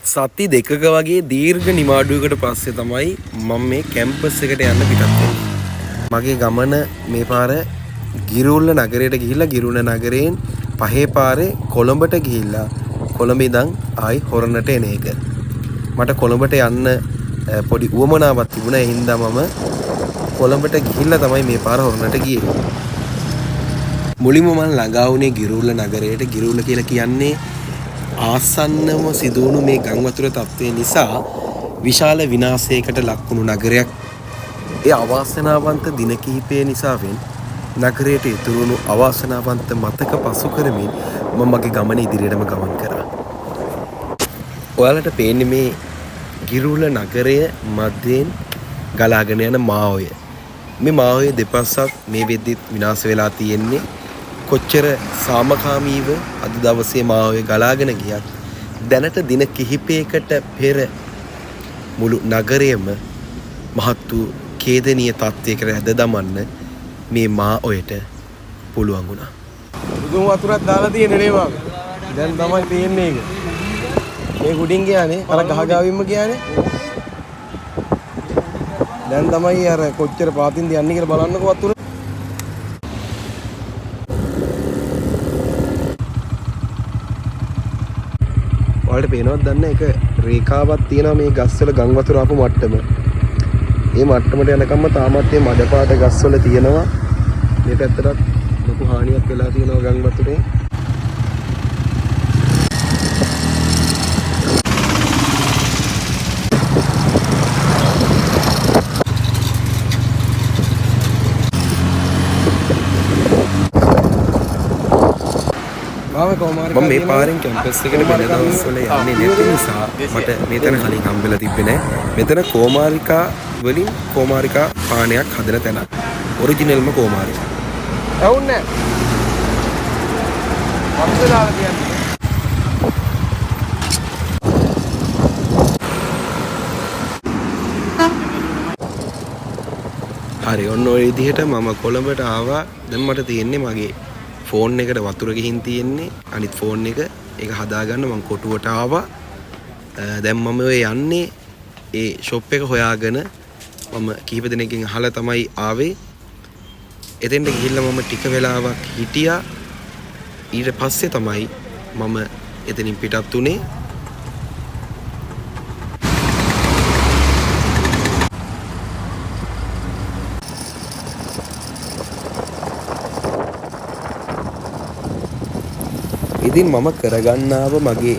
සති දෙකක වගේ දීර්ඝ නිමාඩුවකට පස්සේ තමයි මම මේ කැම්පස් එකට යන්න පිටත් වෙන්නේ. මගේ ගමන මේ පාර ගිරුල්ල නගරයට ගිහිල්ලා ගිරුණ නගරයෙන් පහේ පාරේ කොළඹට ගිහිල්ලා කොළඹ ඉඳන් ආයි හොරණට එන එක. මට කොළඹට යන්න පොඩි උවමනාවක් තිබුණා. ඒ හින්දා මම කොළඹට ගිහිල්ලා තමයි මේ පාර හොරණට ගියේ. මුලින්ම මම ළඟා වුණේ ගිරුල්ල නගරයට. ගිරුල්ල කියලා කියන්නේ ආසන්නම සිදුවුණු මේ ගම් වතුර තත්ත්වය නිසා විශාල විනාශයකට ලක්වුණු නගරයක්. ඒ අවාසනාවන්ත දින කිහිපය නිසාවෙන් නගරයට ඉතුරු වුණු අවාසනාවන්ත මතක පසු කරමින් මම මගේ ගමන ඉදිරියටම ගමන් කරා. ඔයාලට පේන්නේ මේ ගිරුල්ල නගරය මැදෙන් ගලාගෙන යන මාඔය. මේ මාඔය දෙපස්සක් මේ වෙද්දිත් විනාශ වෙලා තියෙන්නේ. කොච්චර සාමකාමීව අද දවසේ මාඔය ගලාගෙන ගියත් දැනට දින කිහිපයකට පෙර මුළු නගරයම මහත් වූ ඛේදනීය තත්ත්වයකට ඇද දමන්න මේ මාඔයට පුළුවන් වුණා. බුදුන් වතුරක් දාලා තියෙන්නේ නේ මම. දැන් තමයි තියෙන්නේ ඒක. මේ කුඩින් ගියානේ අර ගහගාවින්ම ගියානේ. දැන් තමයි අර කොච්චර පාතින්ද යන්නේ කියලා බලන්නකෝ වතුර. ඔයාලට පේනවද දන්නේ එක රේඛාවක් තියෙනවා මේ ගස්වල ගම් වතුර ආපු මට්ටම. මේ මට්ටමට යනකම්ම තාමත් මේ මඩ පාට ගස්වල තියෙනවා. මේ පැත්තටත් ලොකු හානියක් වෙලා තියෙනවා ගම් වතුරේ. මම මේ පාරෙන් කැම්පස් එකට වෙන දවස්වල යන්නේ නැති නිසා මට මෙතන කලින් හම්බෙලා තිබ්බේ නැහැ. මෙතන කෝමාරිකා වලින් කෝමාරිකා පානයක් හදන තැන. ඔරිජිනල්ම කෝමාරිකා. ඇවුන්නේ නැහැ. වන්දනාලා කියන්නේ. හරි ඔන්න ඔය විදිහට මම කොළඹට ආවා. දැන් මට තියෙන්නේ මගේ ෆෝන් එකට වතුර ගිහින් තියෙන්නේ. අනිත් ෆෝන් එක ඒක හදාගන්න මම කොටුවට ආවා. දැන් මම ඔය යන්නේ ඒ ෂොප් එක හොයාගෙන මම කීප දිනකින් අහලා තමයි ආවේ. එතෙන්ට ගිහිල්ලා මම ටික වෙලාවක් හිටියා. ඊට පස්සේ තමයි මම එතනින් පිටත් උනේ. ඉතින් මම කරගන්නාව මගේ